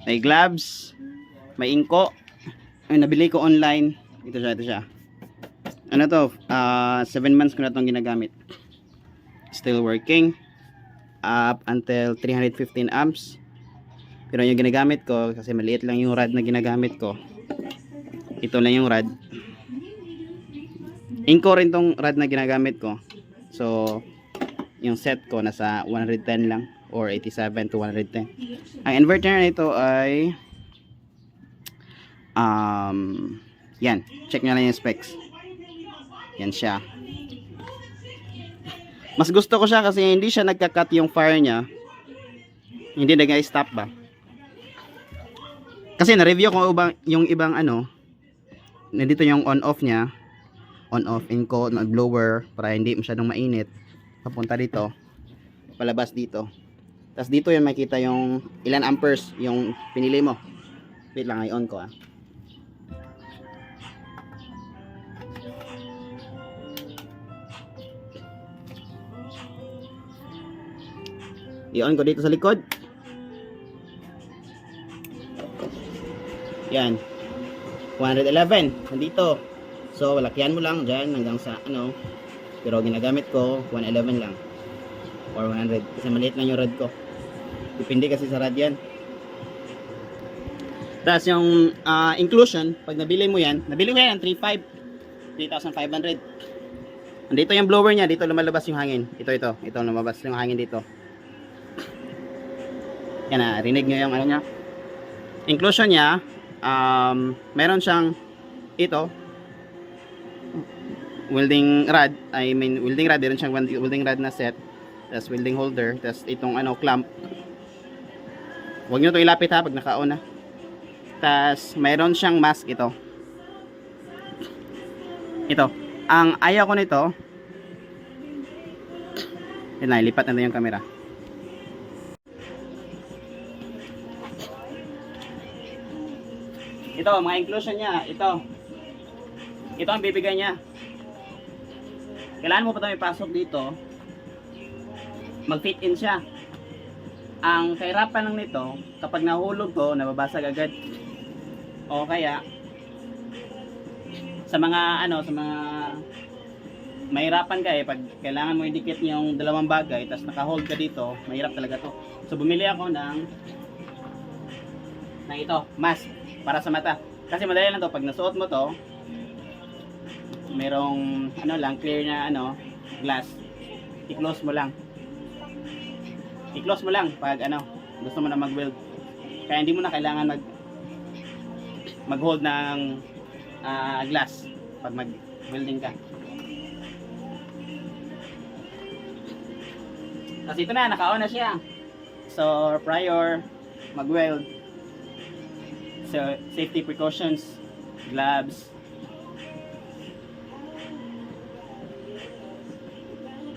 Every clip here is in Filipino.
May gloves, may inko. Ay, nabili ko online. Ito siya. Ano to? 7 months ko na itong ginagamit. Still working. Up until 315 amps. Pero yung ginagamit ko, kasi maliit lang yung rod na ginagamit ko. Ito lang yung rod. Inko rin tong rod na ginagamit ko. So, yung set ko nasa 110 lang. Or 87 to 110. Ang inverter na ito ay yan, check nyo lang yung specs. Yan siya. Mas gusto ko siya kasi hindi siya nagka-cut yung fire nya. Hindi nag-stop ba. Kasi na-review ko yung ibang ano, nandito yung on-off nya. On-off, inco, blower, para hindi masyadong mainit. Papunta dito, palabas dito. Tapos dito yun makita yung ilan amperes yung pinili mo. Wait lang, i-on ko . I-on ko dito sa likod. Yan. 111. Nandito. So, walakyan mo lang dyan hanggang sa ano. Pero ginagamit ko 111 lang. Or 100. Kasi maliit lang yung rod ko. Depende kasi sa rod yan. Tapos yung inclusion, pag nabili mo yan, nabili ko yan ng 3,500. Nandito yung blower niya, dito lumalabas yung hangin. Ito lumabas yung hangin dito. Yan na, rinig nyo yung ano niya. Inclusion niya, meron siyang ito, welding rod, meron siyang welding rod na set, tapos welding holder, tapos itong ano, clamp. Huwag nyo ito ilapit ha, pag naka-on na. Tapos, mayroon siyang mask ito. Ito. Ang ayaw ko nito, yun na, ilipat na yung camera. Ito, mga inclusion niya, ito ang bibigay niya. Kailangan mo pa ito ipasok dito, mag-fit in siya. Ang kahirapan lang nito, kapag nahulog ko, nababasag agad. O kaya, sa mga mahirapan ka pag kailangan mo idikit yung dalawang bagay, tapos naka-hold ka dito, mahirap talaga to. So, bumili ako ng ito, mask, para sa mata. Kasi madali lang to, pag nasuot mo to, merong clear na glass. I-close mo lang. I-close mo lang pag gusto mo na mag-weld. Kaya hindi mo na kailangan mag-hold ng glass pag mag-welding ka. Kasi ito na, naka-on na siya. So, prior mag-weld, so safety precautions, gloves,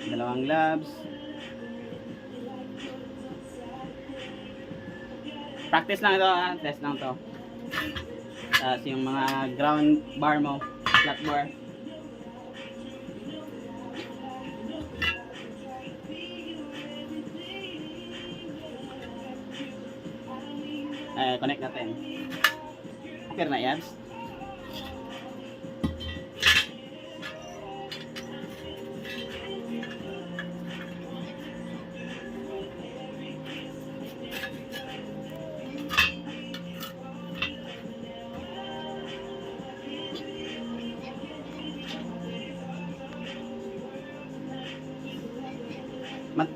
dalawang gloves. Practice lang ito, test lang to. Tapos yung mga ground bar mo, flat bar. Connect natin. Okay na yan.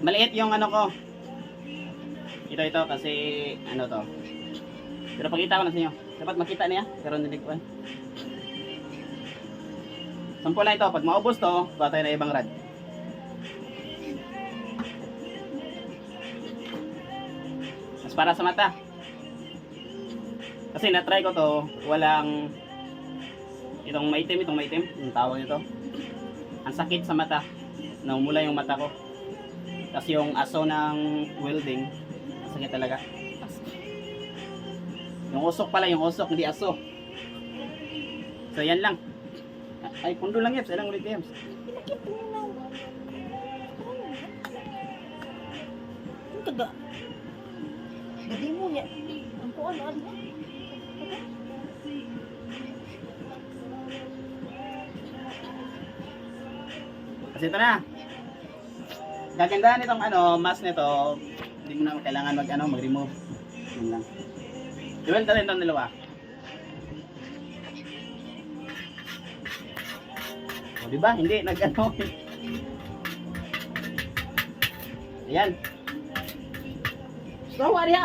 Maliit yung ko. Ito kasi to. Pero pakita ko na sa inyo. Dapat makita niya, pero nilig ko. Sample lang ito, pag maubos to, kuha tayo na ibang rod. Mas para sa mata. Kasi na-try ko to, walang itong maitim, yung tawag nito. Ang sakit sa mata. Naumula yung mata ko. Kasi yung aso ng welding, sakit talaga. Yung usok pala, hindi aso. So yan lang. Ay, pundo lang Yeps, ilang ulit Yeps. Taga. Gadi mo niya. Ang kuan ano? Kasi ito na. Gagandahan itong ano, mask nito. Hindi mo na kailangan mag-remove. Yun lang. Iwenta rin itong dalawa. O, diba? Hindi, nag-ano. Ayan. Hawa niya!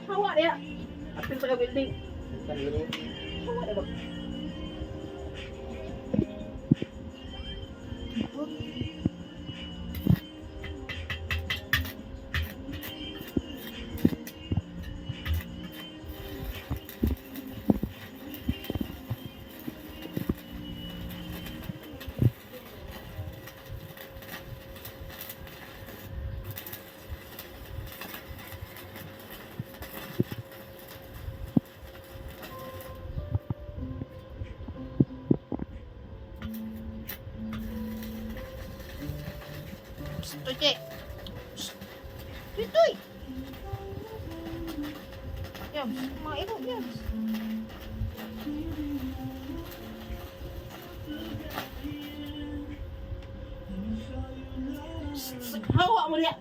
Hawa niya! Apil sa ka-building. Hawa niya ba? Tuy. Tuy. Yan, mga ilo yan. Hawa mo niya.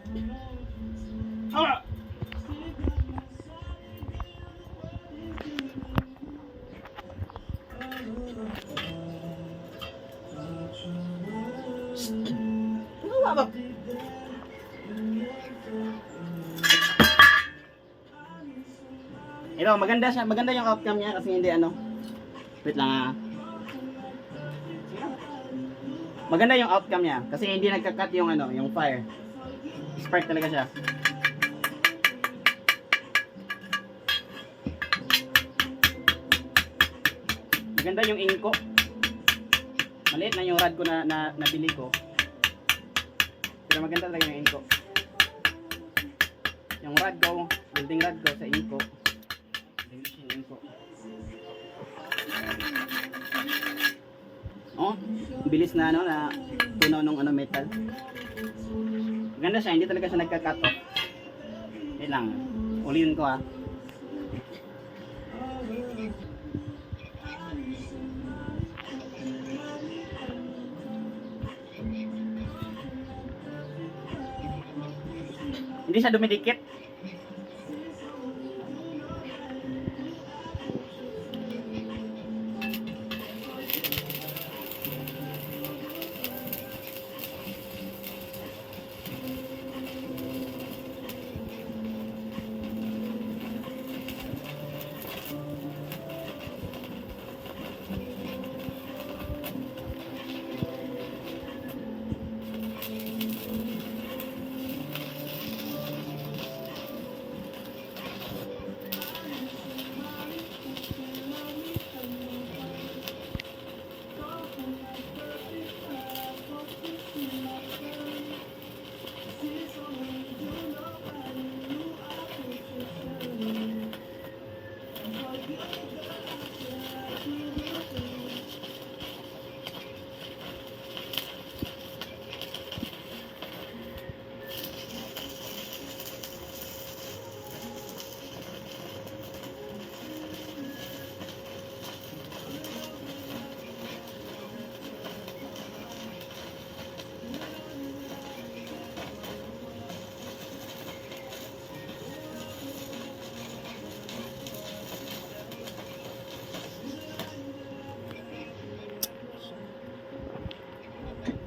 Hawa! Hawa ba? Ito, maganda siya. Maganda yung outcome niya kasi hindi ano. Wait lang ah. Maganda yung outcome niya kasi hindi nagka-cut yung ano, yung fire. Spark talaga siya. Maganda yung inko. Maliit na yung rod ko na nabili ko. Pero maganda talaga yung inko. Yung rod ko, building rod ko sa inko. Inko. Oh, bilis na ano na tunaw nung ano metal. Maganda siya, hindi talaga siya nagka-cut off. Wait lang. Ulitin ko ah. Hindi siya dumidikit.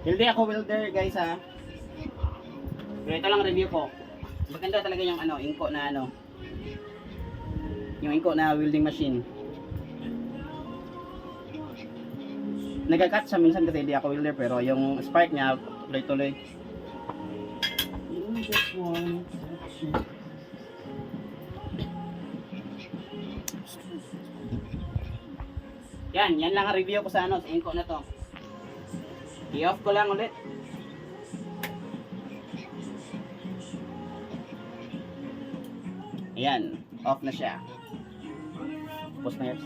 Hindi ako welder guys ha. Pero ito lang review ko. Maganda talaga yung ano, inko na ano. Yung inko na welding machine. Nagka-cut siya minsan kasi hindi ako welder pero yung spark niya tuloy-tuloy. Yan lang ang review ko sa ano, sa inko na to. I-off ko lang ulit. Ayan, off na siya. Tapos na yun.